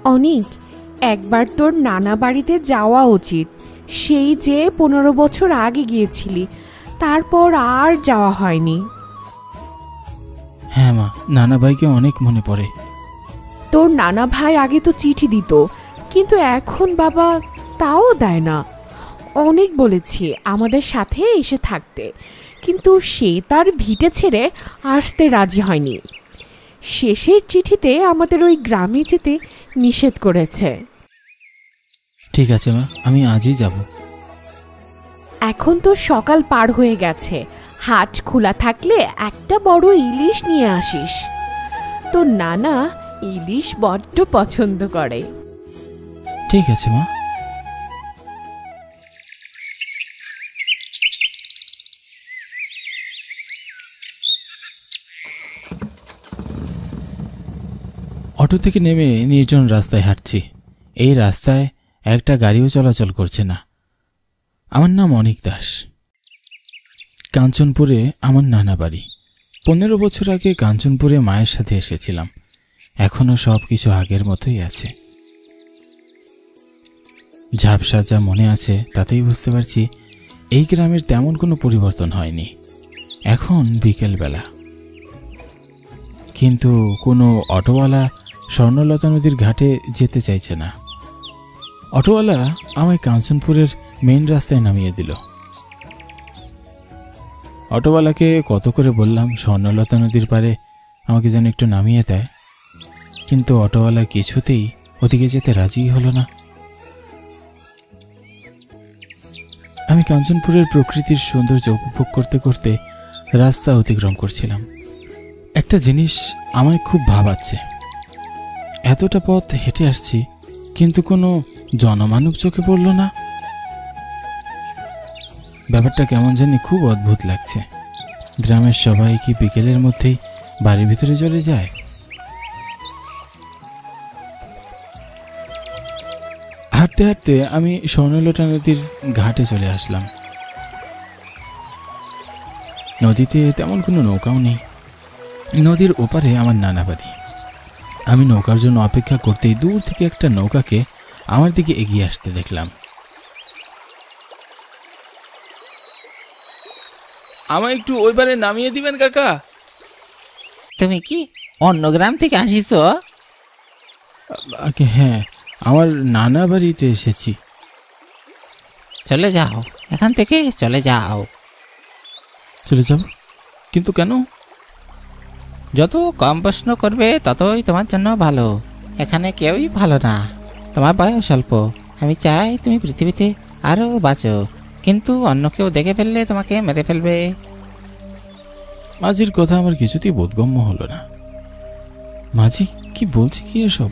অনিক, একবার তোর নানা বাড়িতে যাওয়া উচিত। সেই যে 15 বছর আগে গিয়েছিলি, তারপর আর যাওয়া হয়নি। হ্যাঁ মা, নানা ভাইকে অনেক মনে পড়ে। তোর নানা ভাই আগে তো চিঠি দিত, কিন্তু এখন বাবা তাও দেয় না। অনেক বলেছি আমাদের সাথে এসে থাকতে, কিন্তু সে তার ভিটে ছেড়ে আসতে রাজি হয়নি। শেষের চিঠিতে আমাদের ওই গ্রামে যেতে নিষেধ করেছে। ঠিক আছে মা, আমি আজই যাব। এখন তো সকাল পার হয়ে গেছে, হাট খোলা থাকলে একটা বড় ইলিশ নিয়ে আসিস। তোর নানা ইলিশ বড্ড পছন্দ করে। ঠিক আছে মা। অটো থেকে নেমে নির্জন রাস্তায় হাঁটছি। এই রাস্তায় একটা গাড়িও চলাচল করছে না। আমার নাম অনিক দাস। কাঞ্চনপুরে আমার নানা বাড়ি। 15 বছর আগে কাঞ্চনপুরে মায়ের সাথে এসেছিলাম। এখনো সব কিছু আগের মতোই আছে। ঝাপসা যা মনে আছে তাতেই বুঝতে পারছি এই গ্রামের তেমন কোনো পরিবর্তন হয়নি। এখন বিকেলবেলা, কিন্তু কোনো অটোওয়ালা স্বর্ণলতা নদীর ঘাটে যেতে চাইছে না। অটোওয়ালা আমায় কাঞ্চনপুরের মেইন রাস্তায় নামিয়ে দিল। অটোওয়ালাকে কত করে বললাম স্বর্ণলতা নদীর পারে আমাকে যেন একটু নামিয়ে দেয়, কিন্তু অটোওয়ালা কিছুতেই ওদিকে যেতে রাজি হলো না। আমি কাঞ্চনপুরের প্রকৃতির সৌন্দর্য উপভোগ করতে করতে রাস্তা অতিক্রম করছিলাম। একটা জিনিস আমায় খুব ভাবাচ্ছে। এতটা পথ হেঁটে আসছি, কিন্তু কোনো জনমানব চোখে পড়ল না। ব্যাপারটা কেমন জানি খুব অদ্ভুত লাগছে। গ্রামের সবাই কি বিকেলের মধ্যেই বাড়ির ভিতরে চলে যায়? হাঁটতে হাঁটতে আমি স্বর্ণলতা নদীর ঘাটে চলে আসলাম। নদীতে তেমন কোনো নৌকাও নেই। নদীর ওপারে আমার নানা বাড়ি। আমি নৌকার জন্য অপেক্ষা করতেই দূর থেকে একটা নৌকাকে আমার দিকে এগিয়ে আসতে দেখলাম। আমায় একটু ওইবারে নামিয়ে দিবেন কাকা? তুমি কি অন্য গ্রাম থেকে আসিস? হ্যাঁ, আমার নানা বাড়িতে এসেছি। চলে যাও, এখান থেকে চলে যাও। চলে যাব? কিন্তু কেন? যত কম প্রশ্ন করবে ততই তোমার জন্য ভালো। এখানে কেউই ভালো না। তোমার বয়স অল্প। আমি চাই তুমি পৃথিবীতে আরও বাঁচো, কিন্তু অন্য কেউ দেখে ফেললে তোমাকে মেরে ফেলবে। মাঝির কথা আমার কিছুতেই বোধগম্য হলো না। মাঝি কি বলছে কি এসব?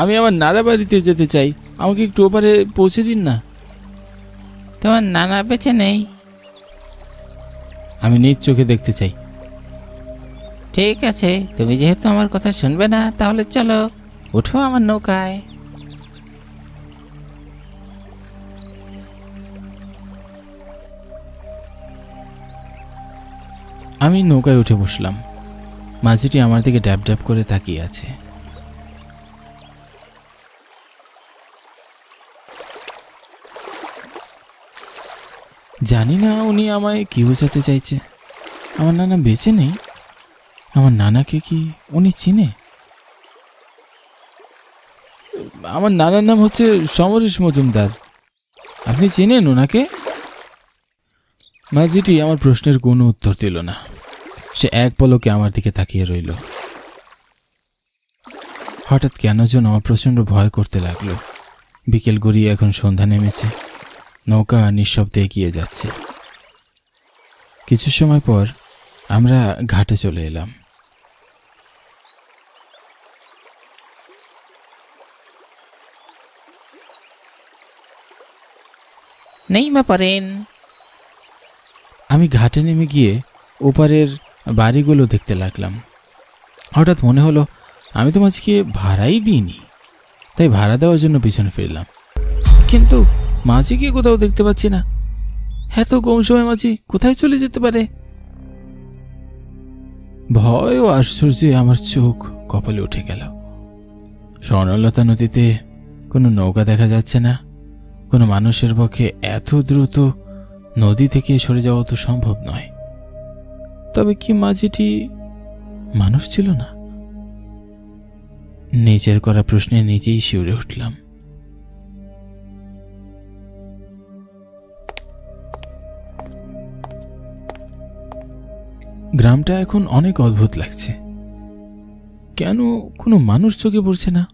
আমি আমার নানা বাড়িতে যেতে চাই, আমাকে একটু ওপারে পৌঁছে দিন না। তোমার নানা বেঁচে নেই। আমি নিজ চোখে দেখতে চাই। ঠিক আছে, তুমি যেহেতু আমার কথা শুনবে না, তাহলে চলো, উঠো আমার নৌকায়। আমি নৌকায় উঠে বসলাম। মাঝিটি আমার দিকে ড্যাব ড্যাব করে তাকিয়ে আছে। জানি না উনি আমায় কি বোঝাতে চাইছে। আমার নানা বেঁচে নেই? আমার নানাকে কি উনি চিনে? আমার নানার নাম হচ্ছে সমরেশ মজুমদার। আপনি চেনেন ওনাকে? মাঝিটি আমার প্রশ্নের কোনো উত্তর দিল না। সে এক পলকে আমার দিকে তাকিয়ে রইল। হঠাৎ কেন যেন আমার প্রচণ্ড ভয় করতে লাগলো। বিকেল গড়িয়ে এখন সন্ধ্যা নেমেছে। নৌকা নিঃশব্দে এগিয়ে যাচ্ছে। কিছু সময় পর আমরা ঘাটে চলে এলাম। নেইমা পড়েন। আমি ঘাটে নেমে গিয়ে ওপারের বাড়িগুলো দেখতে লাগলাম। হঠাৎ মনে হলো আমি তো মাঝিকে ভাড়াই দিইনি, তাই ভাড়া দেওয়ার জন্য পিছনে ফিরলাম। কিন্তু মাঝিকে কোথাও দেখতে পাচ্ছি না। এত কম সময় মাঝি কোথায় চলে যেতে পারে? ভয় ও আশ্চর্যে আমার চোখ কপালে উঠে গেল। স্বর্ণলতা নদীতে কোনো নৌকা দেখা যাচ্ছে না। কোনো মানুষের পক্ষে এত দ্রুত নদী থেকে সরে যাওয়া তো সম্ভব নয়। তবে কি মাঝিটি মানুষ ছিল না? নিজের করা প্রশ্নে নিজেই শিউরে উঠলাম। গ্রামটা এখন অনেক অদ্ভুত লাগছে। কেন কোনো মানুষ চোখে পড়ছে না?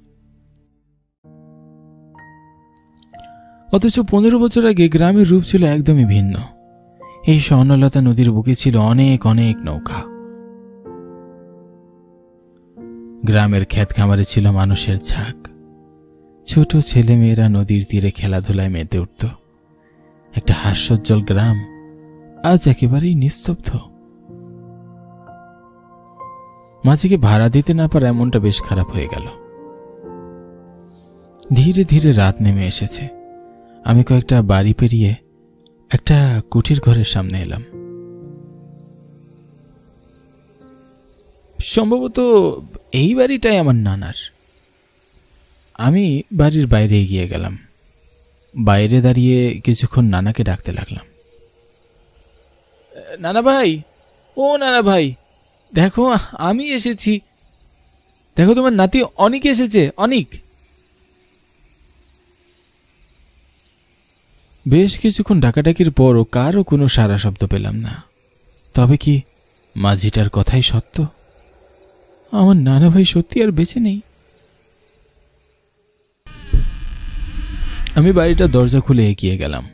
অথচ 15 বছর আগে গ্রামের রূপ ছিল একদমই ভিন্ন। এই স্বর্ণলতা নদীর বুকে ছিল অনেক অনেক নৌকা। গ্রামের ক্ষেত খামারে ছিল মানুষের ঝাঁক। ছোট ছেলে মেয়েরা নদীর তীরে খেলাধুলায় মেতে উঠত। একটা হাস্যোজ্জ্বল গ্রাম আজ একেবারেই নিস্তব্ধ। মাঝিকে ভাড়া দিতে না পারা এমনটা বেশ খারাপ হয়ে গেল। ধীরে ধীরে রাত নেমে এসেছে। আমি কয়েকটা বাড়ি পেরিয়ে একটা কুটির ঘরের সামনে এলাম। সম্ভবত এই বাড়িটাই আমার নানার। আমি বাড়ির বাইরে এগিয়ে গেলাম। বাইরে দাঁড়িয়ে কিছুক্ষণ নানাকে ডাকতে লাগলাম। নানা ভাই, ও নানা ভাই, দেখো আমি এসেছি। দেখো তোমার নাতি অনিক এসেছে। অনিক। বেশ কিছুক্ষণ ডাকাডাকির পরও কারও কোনো সাড়া শব্দ পেলাম না। তবে কি মাঝিটার কথাই সত্য? আমার নানা ভাই সত্যি আর বেঁচে নেই। আমি বাড়িটার দরজা খুলে এগিয়ে গেলাম।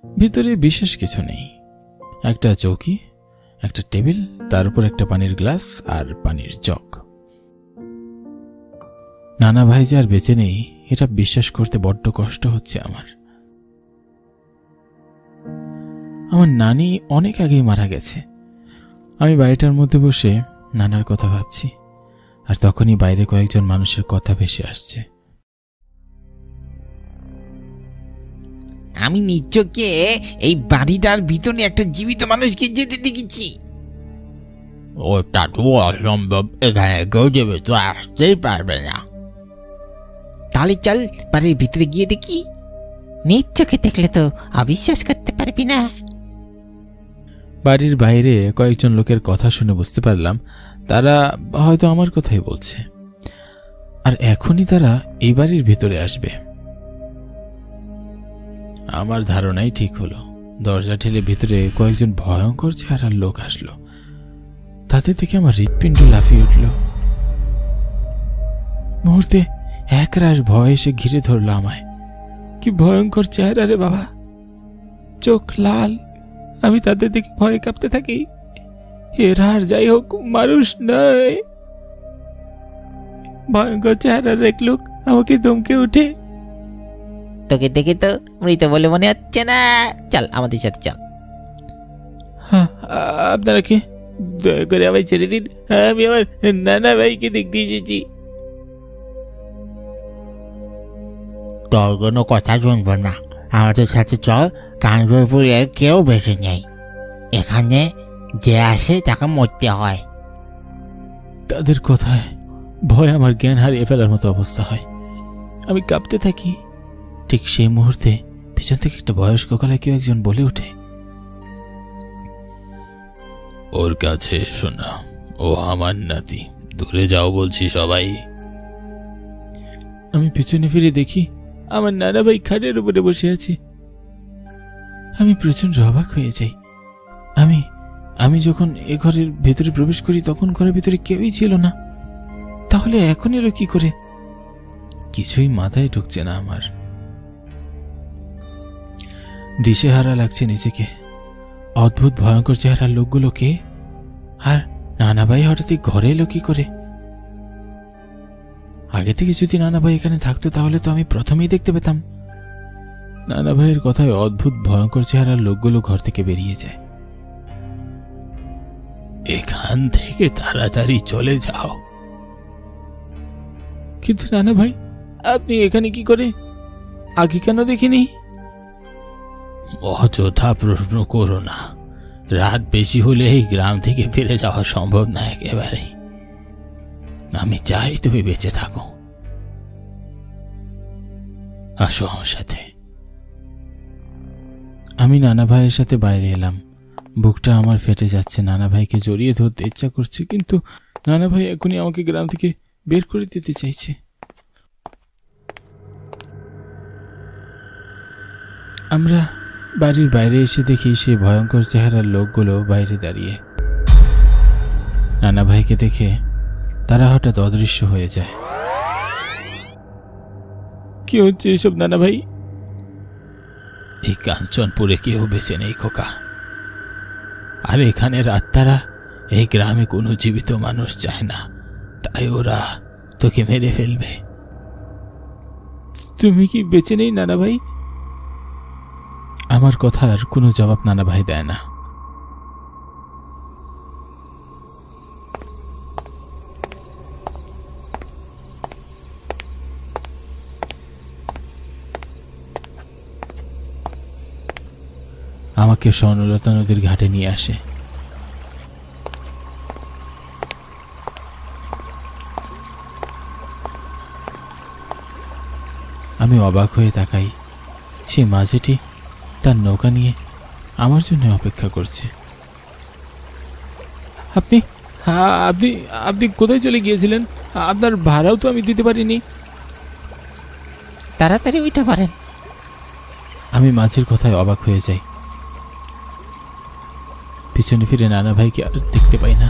ভিতরে বিশেষ কিছু নেই। একটা চৌকি, একটা টেবিল, তার উপর একটা পানির গ্লাস আর পানির জগ। নানা ভাই যে আর বেঁচে নেই এটা বিশ্বাস করতে বড্ড কষ্ট হচ্ছে আমার। আমার নানি অনেক আগেই মারা গেছে। আমি বাড়িটার মধ্যে বসে নানার কথা ভাবছি, আর তখনই বাইরে কয়েকজন মানুষের কথা ভেসে আসছে। আমি নিজ চোখে এই বাড়িটার ভিতরে একটা জীবিত মানুষকে যেতে দেখেছি। ওটা তো অসম্ভব, এখানে কেউ যাবে তো আসতেই পারবে না। তাহলে চল বাড়ির ভিতরে গিয়ে দেখি। নিজ চোখে দেখলে তো অবিশ্বাস করতে পারবি না। বাড়ির বাইরে কয়েকজন লোকের কথা শুনে বুঝতে পারলাম তারা হয়তো আমার কথাই বলছে, আর এখনই তারা এই বাড়ির ভিতরে আসবে। আমার ধারণাই ঠিক হলো। দরজা ঠেলে ভিতরে কয়েকজন ভয়ঙ্কর চেহারার লোক আসলো। তাদের থেকে আমার হৃৎপিণ্ড লাফিয়ে উঠল। মুহূর্তে একরাশ ভয় এসে ঘিরে ধরল আমায়। কি ভয়ঙ্কর চেহারা রে বাবা! চোখ লাল। আমি তাদের দেখে ভয়ে কাঁপতে থাকি। এরা আর যাই হোক মানুষ নয়। ভয়ঙ্কর চেহারার এক লোক আমাকে দমকে উঠে। তোকে দেখে তো মৃত বলে মনে হচ্ছে না। চল আমাদের সাথে চল। হ্যাঁ, আপনারা কে? দয়া করে আমায় ছেড়ে দিন। আমি আমার নানা ভাইকে দেখতে এসেছি। তোর কোনো কথা শুনবো না, আমাদের সাথে চল। কানপুরের কেউ বেঁচে নেই। এখানে যে আসে তাকে মরতে হয়। তাদের কথায় ভয় আমার জ্ঞান হারিয়ে ফেলার মতো অবস্থা হয়। আমি কাঁপতে থাকি। ঠিক সেই মুহূর্তে পিছন থেকে একটা বয়স্ক গলায় কেউ একজন বলে ওঠে, ওর কাছে এসো না, ও আমার নাতি। দূরে যাও বলছি সবাই। আমি পিছনে ফিরে দেখি আমার নানা ভাই খাটের উপরে বসে আছে। আমি প্রচন্ড অবাক হয়ে যাই। আমি যখন এ ঘরের ভেতরে প্রবেশ করি তখন ঘরের ভিতরে কেউই ছিল না। তাহলে এখন এলো কি করে? কিছুই মাথায় ঢুকছে না আমার। দিশেহারা লাগছে নিজেকে। অদ্ভুত ভয়ঙ্কর চেহারার লোকগুলোকে, আর নানা ভাই হঠাৎই ঘরে এলো কি করে? আগে থেকে যদি নানা ভাই এখানে থাকতো তাহলে তো আমি প্রথমেই দেখতে পেতাম। নানা ভাইয়ের কথায় অদ্ভুত ভয়ঙ্কর চেহারার লোকগুলো ঘর থেকে বেরিয়ে যায়। এখান থেকে তাড়াতাড়ি চলে যাও। কিন্তু নানা ভাই, আপনি এখানে কি করে? আগে কেন দেখিনি? অযথা প্রশ্ন করো না। রাত বেশি হলে এই গ্রাম থেকে ফিরে যাওয়া সম্ভব না একেবারেই। আমি চাই তুমি বেঁচে থাকো। আসো আমার সাথে। আমি নানা ভাইয়ের সাথে বাইরে এলাম। বুকটা আমার ফেটে যাচ্ছে। নানা ভাইকে জড়িয়ে ধরতে ইচ্ছা করছে, কিন্তু নানা ভাই এখনই আমাকে গ্রাম থেকে বের করে দিতে চাইছে। আমরা বাড়ির বাইরে এসে দেখি সেই ভয়ঙ্কর চেহারার লোকগুলো বাইরে দাঁড়িয়ে। নানা ভাইকে দেখে তারা হঠাৎ অদৃশ্য হয়ে যায়। কি হচ্ছে এসব নানা ভাই? এই কাঞ্চনপুরে কেউ বেঁচে নেই খোকা, আর এখানে আত্মারা এই গ্রামে কোনো জীবিত মানুষ চায় না, তাই ওরা তোকে মেরে ফেলবে। তুমি কি বেঁচে নেই নানা ভাই? আমার কথার কোনো জবাব নানা ভাই দেয় না। আমাকে স্বর্ণলতা নদীর ঘাটে নিয়ে আসে। আমি অবাক হয়ে তাকাই। সেই মাঝিটি তার নৌকা নিয়ে আমার জন্য অপেক্ষা করছে। আপনি আপনি আপনি কোথায় চলে গিয়েছিলেন? আপনার ভাড়াও তো আমি দিতে পারিনি। তাড়াতাড়ি উঠে পারেন। আমি মাঝির কথায় অবাক হয়ে যাই। পিছনে ফিরে নানা ভাইকে আর দেখতে পাই না।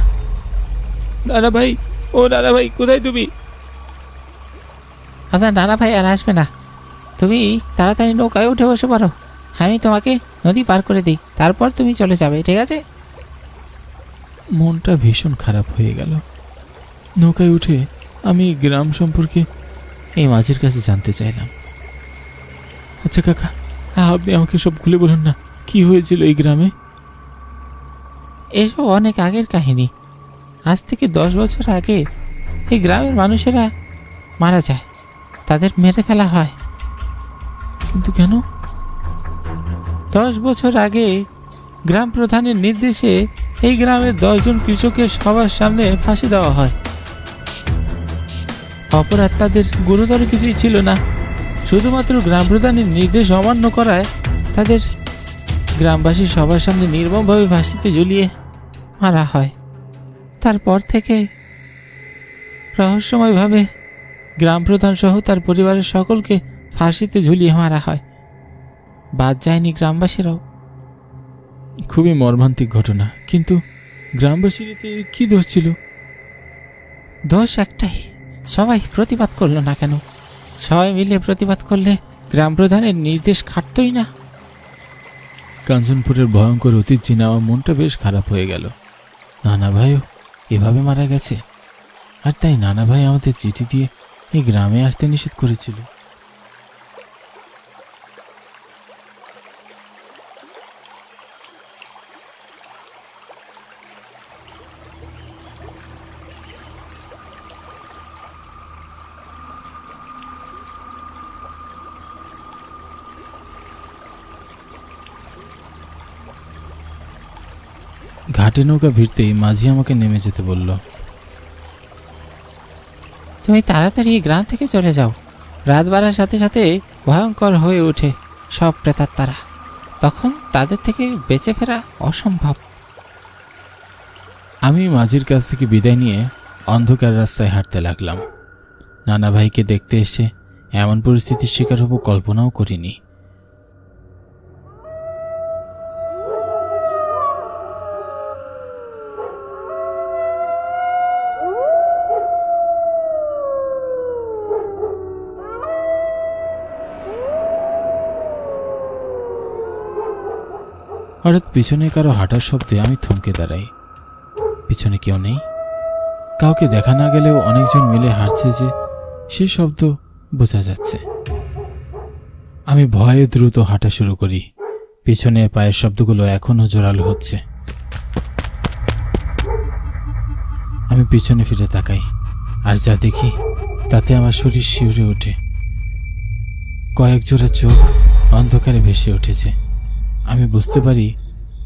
নানা ভাই, ও নানা ভাই, কোথায় তুমি? আপনার নানা ভাই আর আসবে না, তুমি তাড়াতাড়ি নৌকায় উঠে বসে পারো। আমি তোমাকে নদী পার করে দিই, তারপর তুমি চলে যাবে, ঠিক আছে? মনটা ভীষণ খারাপ হয়ে গেল। নৌকায় উঠে আমি গ্রাম সম্পর্কে এই মাঝির কাছে জানতে চাইলাম। আচ্ছা কাকা, আপনি আমাকে সব খুলে বলুন না, কি হয়েছিল এই গ্রামে? এসব অনেক আগের কাহিনী। আজ থেকে 10 বছর আগে এই গ্রামের মানুষেরা মারা যায়, তাদের মেরে ফেলা হয়। কিন্তু কেন? 10 বছর আগে গ্রাম প্রধানের নির্দেশে এই গ্রামের 10 জন কৃষকের সবার সামনে ফাঁসি দেওয়া হয়। অপরাধ তাদের গুরুতর কিছুই ছিল না, শুধুমাত্র গ্রাম প্রধানের নির্দেশ অমান্য করায় তাদের গ্রামবাসী সবার সামনে নির্মমভাবে ফাঁসিতে ঝুলিয়ে মারা হয়। তারপর থেকে রহস্যময়ভাবে গ্রাম প্রধান সহ তার পরিবারের সকলকে ফাঁসিতে ঝুলিয়ে মারা হয়। বাদ যায়নি গ্রামবাসীরাও। খুবই মর্মান্তিক ঘটনা, কিন্তু গ্রামবাসীর এতে কি দোষ ছিল? দোষ একটাই, সবাই প্রতিবাদ করলো না কেন? সবাই মিলে প্রতিবাদ করলে গ্রাম প্রধানের নির্দেশ খাটতই না। কাঞ্চনপুরের ভয়ঙ্কর অতীত জেনে আমার মনটা বেশ খারাপ হয়ে গেল। নানা ভাইও এভাবে মারা গেছে, আর তাই নানা ভাই আমাদের চিঠি দিয়ে এই গ্রামে আসতে নিষেধ করেছিল। ঘাটে নৌকা ভিড়তেই মাঝি আমাকে নেমে যেতে বলল। তুমি তাড়াতাড়ি গ্রাম থেকে চলে যাও। রাত বাড়ার সাথে সাথে ভয়ঙ্কর হয়ে ওঠে সব প্রেতাত্মারা, তখন তাদের থেকে বেঁচে ফেরা অসম্ভব। আমি মাঝির কাছ থেকে বিদায় নিয়ে অন্ধকার রাস্তায় হাঁটতে লাগলাম। নানা ভাইকে দেখতে এসে এমন পরিস্থিতির শিকার হব কল্পনাও করিনি। হঠাৎ পিছনে কারো হাঁটার শব্দে আমি থমকে দাঁড়াই। পিছনে কেউ নেই, কাউকে দেখা না গেলেও অনেকজন মিলে হাঁটছে যে সে শব্দ বোঝা যাচ্ছে। আমি ভয়ে দ্রুত হাঁটা শুরু করি। পিছনে পায়ের শব্দগুলো এখনো জোরালো হচ্ছে। আমি পিছনে ফিরে তাকাই, আর যা দেখি তাতে আমার শরীর শিউরে ওঠে। কয়েক জোড়া চোখ অন্ধকারে ভেসে উঠেছে। আমি বুঝতে পারি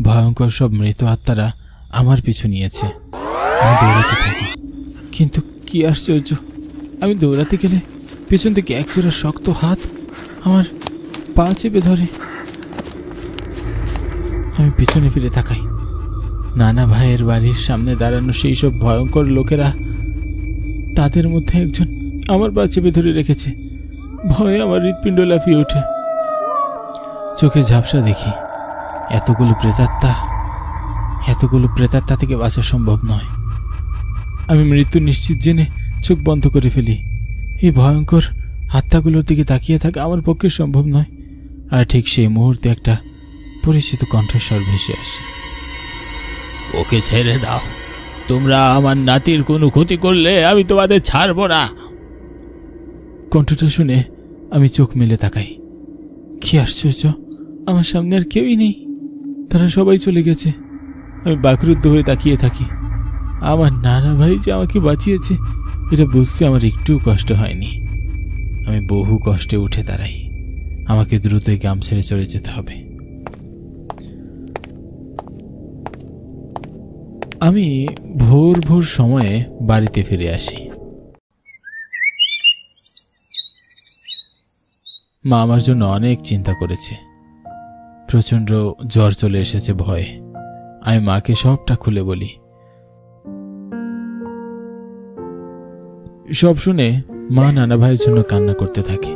ভয়ঙ্কর সব মৃত আত্মারা আমার পিছু নিয়েছে। আমি দৌড়াতে থাকি, কিন্তু কি আশ্চর্য! আমি দৌড়াতে গেলে পেছন থেকে একজোড়া শক্ত হাত আমার পা চেপে ধরে। আমি পিছনে ফিরে তাকাই। নানা ভাইয়ের বাড়ির সামনে দাঁড়ানো সেই সব ভয়ঙ্কর লোকেরা, তাদের মধ্যে একজন আমার পা চেপে ধরে রেখেছে। ভয়ে আমার হৃৎপিণ্ড লাফিয়ে ওঠে। চোখে ঝাপসা দেখি। এতগুলো প্রেতাত্মা থেকে বাঁচা সম্ভব নয়। আমি মৃত্যু নিশ্চিত জেনে চোখ বন্ধ করে ফেলি। এই ভয়ঙ্কর আত্মাগুলোর দিকে তাকিয়ে থাকা আমার পক্ষে সম্ভব নয়। আর ঠিক সেই মুহূর্তে একটা পরিচিত কণ্ঠস্বর ভেসে আসে। ওকে ছেড়ে দাও, তোমরা আমার নাতির কোনো ক্ষতি করলে আমি তোমাদের ছাড়ব না। কণ্ঠটা শুনে আমি চোখ মেলে তাকাই। কি আশ্চর্য! আমার সামনে আর কেউই নেই, তারা সবাই চলে গেছে। আমি বাকরুদ্ধ হয়ে তাকিয়ে থাকি। আমার নানা ভাই যে আমাকে বাঁচিয়েছে এটা বুঝতে আমার একটুও কষ্ট হয়নি। আমি বহু কষ্টে উঠে দাঁড়াই। আমাকে দ্রুতই গ্রাম ছেড়ে চলে যেতে হবে। আমি ভোর ভোর সময়ে বাড়িতে ফিরে আসি। মা আমার জন্য অনেক চিন্তা করেছে। প্রচন্ড জ্বর চলে এসেছে ভয়ে। আমি মাকে সবটা খুলে বলি। সব শুনে মা নানা ভাইয়ের জন্য কান্না করতে থাকে।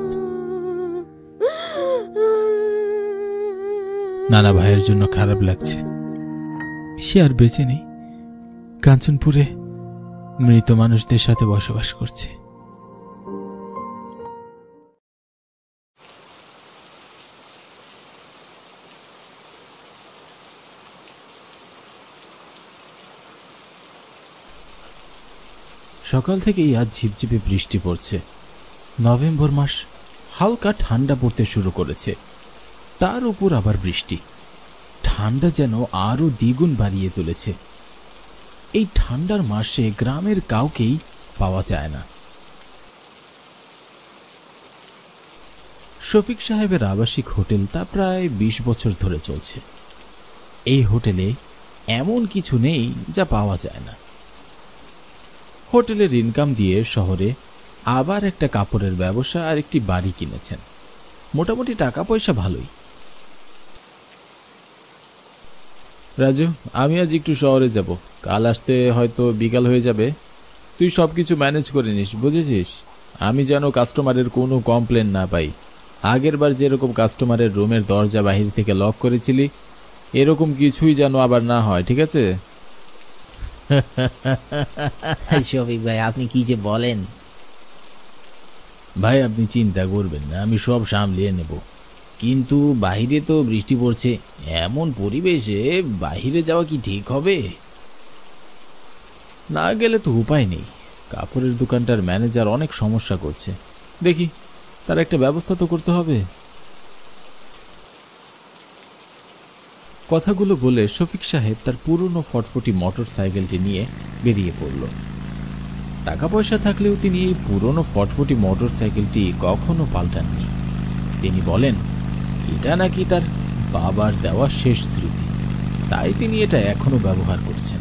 নানা ভাইয়ের জন্য খারাপ লাগছে। সে আর বেঁচে নেই, কাঞ্চনপুরে মৃত মানুষদের সাথে বসবাস করছে। সকাল থেকেই আজ ঝিপঝিপে বৃষ্টি পড়ছে। নভেম্বর মাস, হালকা ঠান্ডা পড়তে শুরু করেছে। তার উপর আবার বৃষ্টি, ঠান্ডা যেন আরো দ্বিগুণ বাড়িয়ে তুলেছে। এই ঠান্ডার মাসে গ্রামের কাউকেই পাওয়া যায় না। শফিক সাহেবের আবাসিক হোটেল তা প্রায় 20 বছর ধরে চলছে। এই হোটেলে এমন কিছু নেই যা পাওয়া যায় না। হোটেলের ইনকাম দিয়ে শহরে আবার একটা কাপড়ের ব্যবসা আর একটি বাড়ি কিনেছেন। মোটামুটি টাকা পয়সা ভালোই। রাজু, আমি আজ একটু শহরে যাব, কাল আসতে হয়তো বিকাল হয়ে যাবে। তুই সবকিছু ম্যানেজ করে নিস, বুঝেছিস? আমি যেন কাস্টমারের কোনো কমপ্লেন না পাই। আগের বার যেরকম কাস্টমারের রুমের দরজা বাহির থেকে লক করেছিলি, এরকম কিছুই যেন আবার না হয়, ঠিক আছে? শফিক ভাই, আপনি কি যে বলেন! ভাই, আপনি চিন্তা করবেন না, আমি সব সামলিয়ে নেব। কিন্তু বাইরে তো বৃষ্টি পড়ছে, এমন পরিবেশে বাইরে যাওয়া কি ঠিক হবে? না গেলে তো উপায় নেই। কাপড়ের দোকানটার ম্যানেজার অনেক সমস্যা করছে, দেখি তার একটা ব্যবস্থা তো করতে হবে। কথাগুলো বলে শফিক সাহেব তার পুরনো ফটফটি মোটর সাইকেলটি নিয়ে বেরিয়ে পড়ল। টাকা পয়সা থাকলেও তিনি এই পুরনো ফটফটি মোটর সাইকেলটি কখনো পাল্টাননি। তিনি বলেন এটা নাকি তার বাবার দেওয়া শেষ স্মৃতি, তাই তিনি এটা এখনো ব্যবহার করছেন।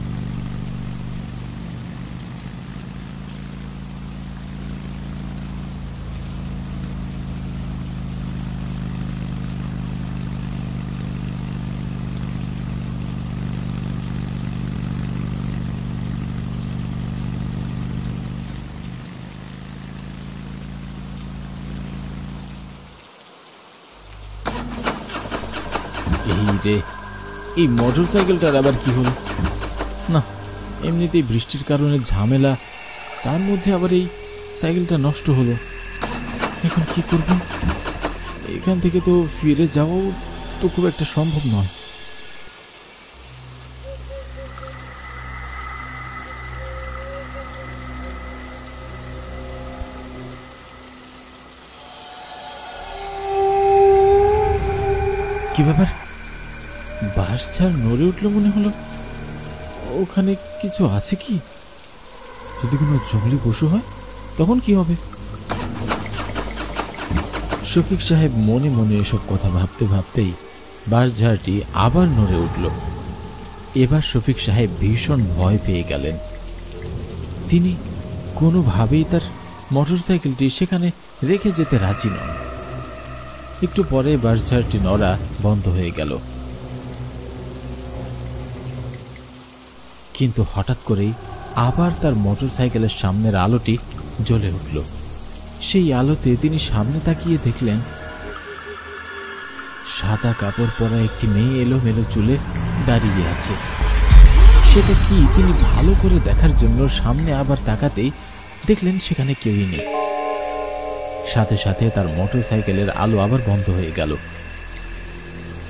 এই মোটর সাইকেলটার আবার কি হলো? না, এমনিতেই বৃষ্টির কারণে ঝামেলা, তার মধ্যে আবার এই সাইকেলটা নষ্ট হলো। এখন কি করব? এখান থেকে তো ফিরে যাওয়াও তো খুব একটা সম্ভব নয়। কি ব্যাপার? বাঁশঝাড় নড়ে উঠলো মনে হলো। ওখানে কিছু আছে কি? যদি কোনো জঙ্গলি পশু হয় তখন কি হবে? শফিক সাহেব মনে মনে এসব কথা ভাবতে ভাবতেই বাঁশঝাড়টি আবার নড়ে উঠল। এবার শফিক সাহেব ভীষণ ভয় পেয়ে গেলেন। তিনি কোনোভাবেই তার মোটরসাইকেলটি সেখানে রেখে যেতে রাজি নন। একটু পরে বাসঝাড়টি নড়া বন্ধ হয়ে গেল, কিন্তু হঠাৎ করেই আবার তার মোটরসাইকেলের সামনের আলোটি জ্বলে উঠল। সেই আলোতে তিনি সামনে তাকিয়ে দেখলেন সাদা কাপড় পরা একটি মেয়ে এলোমেলো চুলে দাঁড়িয়ে আছে। সেটা কি তিনি ভালো করে দেখার জন্য সামনে আবার তাকাতেই দেখলেন সেখানে কেউই নেই। সাথে সাথে তার মোটরসাইকেলের আলো আবার বন্ধ হয়ে গেল।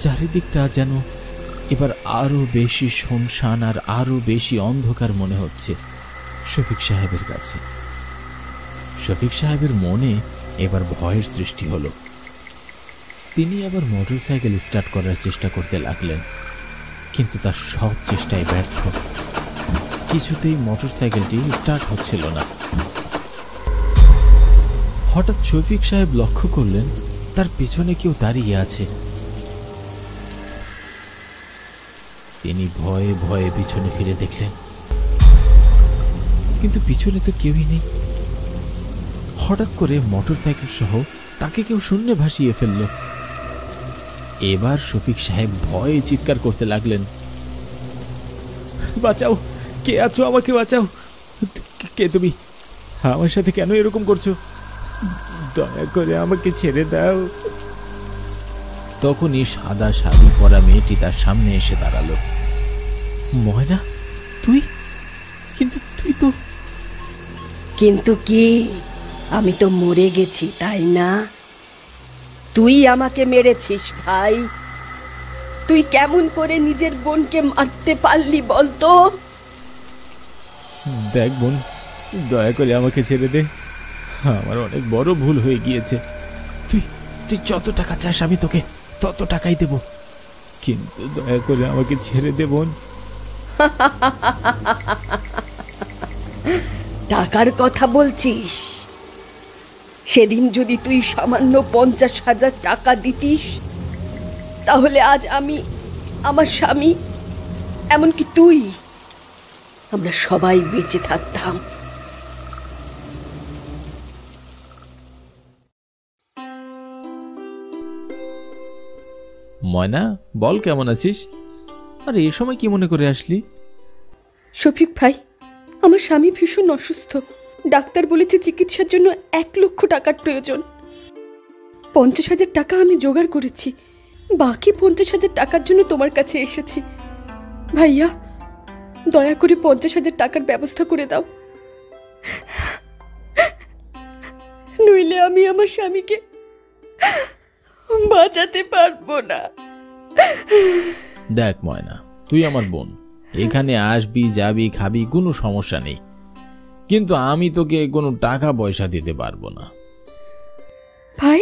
চারিদিকটা যেন এবার আরো বেশি শুনশান আর আরো বেশি অন্ধকার মনে হচ্ছে শফিক সাহেবের কাছে। শফিক সাহেবের মনে এবার ভয়ের সৃষ্টি হলো। তিনি আবার মোটরসাইকেল স্টার্ট করার চেষ্টা করতে লাগলেন, কিন্তু তার সব চেষ্টায় ব্যর্থ। কিছুতেই মোটরসাইকেলটি স্টার্ট হচ্ছিল না। হঠাৎ শফিক সাহেব লক্ষ্য করলেন তার পেছনে কেউ দাঁড়িয়ে আছে। তিনি ভয়ে ভয়ে পিছনে ফিরে দেখলেন, কিন্তু পিছনে তো কেউই নেই। হঠাৎ করে মোটরসাইকেল সহ তাকে কেউ শূন্যে ভাসিয়ে ফেলল। এবার শফিক সাহেব ভয়ে চিৎকার করতে লাগলেন, বাঁচাও, কে আছো, আমাকে বাঁচাও, কে তুমি, আমার সাথে কেন এরকম করছো, দয়া করে আমাকে ছেড়ে দাও। তখনই সাদা শাড়ি পরা মেয়েটি তার সামনে এসে দাঁড়ালো। ময়না, তুই? কিন্তু তুই তো। কিন্তু কি, আমি তো মরে গেছি, তাই না? তুই আমাকে মেরেছিস ভাই। তুই কেমন করে নিজের বোনকে মারতে পারলি বলতো? দেখ বোন, দয়া করে আমাকে ছেড়ে দে, আমার অনেক বড় ভুল হয়ে গিয়েছে। তুই তুই যত টাকা চাস আমি তোকে তত টাকাই দেব, কিন্তু দয়া করে আমাকে ছেড়ে দে বোন। টাকার কথা বলছিস? সেদিন যদি তুই সামান্য 50,000 টাকা দিতিস, তাহলে আজ আমি, আমার স্বামী, এমনকি তুই, আমরা সবাই বেঁচে থাকতাম। ময়না, বল কেমন আছিস? আর এই সময় কি মনে করে আসলি? শফিক ভাই, আমার স্বামী ভীষণ অসুস্থ। ডাক্তার বলেছে চিকিৎসার জন্য 1 লক্ষ টাকার প্রয়োজন। 50,000 টাকা আমি জোগাড় করেছি, বাকি 50,000 টাকার জন্য তোমার কাছে এসেছি। ভাইয়া, দয়া করে 50,000 টাকার ব্যবস্থা করে দাও, নইলে আমি আমার স্বামীকে বাঁচাতে পারবো না। দেখ ময়না, তুই আমার বোন, এখানে আসবি যাবি খাবি কোনো সমস্যা নেই, কিন্তু আমি তোকে কোনো টাকা পয়সা দিতে পারবো না। ভাই,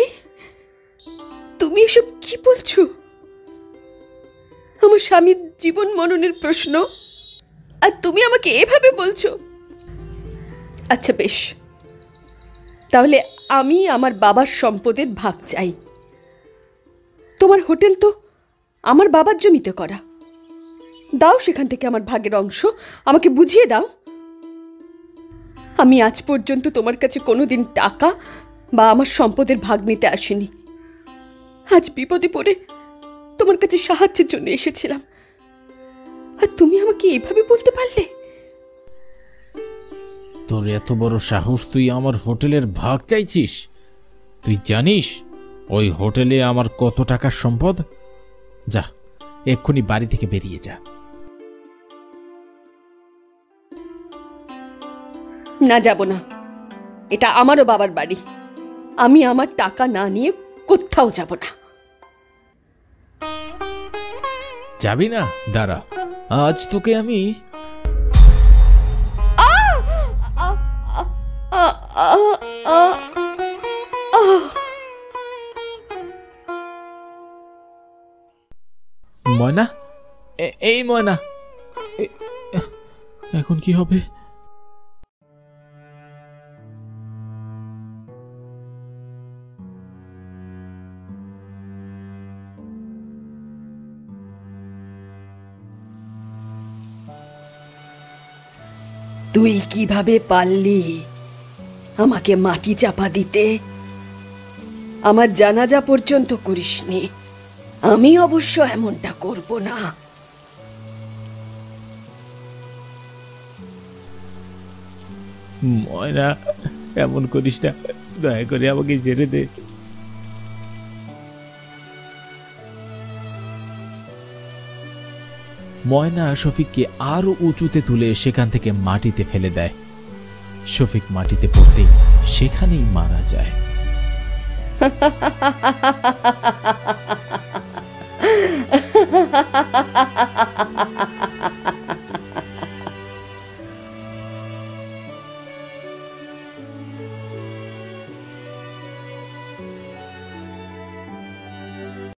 তুমি এসব কি বলছো? আমার স্বামীর জীবন মরণের প্রশ্ন, আর তুমি আমাকে এভাবে বলছো? আচ্ছা বেশ, তাহলে আমি আমার বাবার সম্পদের ভাগ চাই। তোমার হোটেল তো আমার বাবার জমিতে করা, দাও সেখান থেকে আমার ভাগের অংশ, আমাকে বুঝিয়ে দাও। আমি আজ পর্যন্ত তোমার কাছে কোনোদিন টাকা বা আমার সম্পদের ভাগ নিতে আসিনি। আজ বিপদে পড়ে তোমার কাছে সাহায্যের জন্য এসেছিলাম, আর তুমি আমাকে এভাবে বলতে পারলে? তোর এত বড় সাহস, তুই আমার হোটেলের ভাগ চাইছিস? তুই জানিস ওই হোটেলে আমার কত টাকার সম্পদ? যা, এক্ষুনি বাড়ি থেকে বেরিয়ে যা। না, যাব না, এটা আমারও বাবার বাড়ি। আমি আমার টাকা না নিয়ে কোথাও যাব না। যাবি না? দাঁড়া, আজ তোকে আমি। ময়না, এই ময়না, এখন কি হবে? তুই কিভাবে পারলি আমাকে মাটি চাপা দিতে? আমার জানাজা পর্যন্ত করিসনি। আমি অবশ্য এমনটা করব না। ময়না, এমন করিস না, দয়া করে আমাকে ছেড়ে দে। ময়না শফিককে আরো উঁচুতে তুলে সেখান থেকে মাটিতে ফেলে দেয়। শফিক মাটিতে পড়তেই সেখানেই মারা যায়।